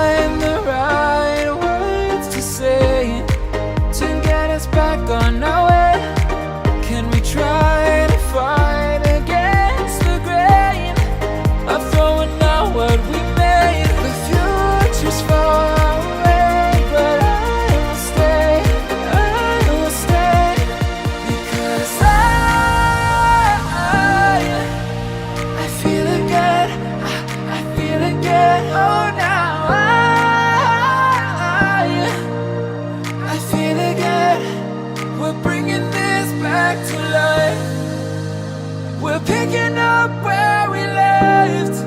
find the right words to say to get us back on our way. Can we try to fight against the grain of throwing out what we made? The future's far away, but I will stay, because I feel again, I feel again, oh now I feel again, we're bringing this back to life. We're picking up where we left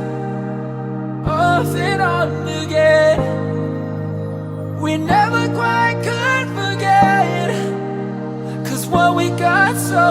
off and on again. We never quite could forget, 'cause what we got so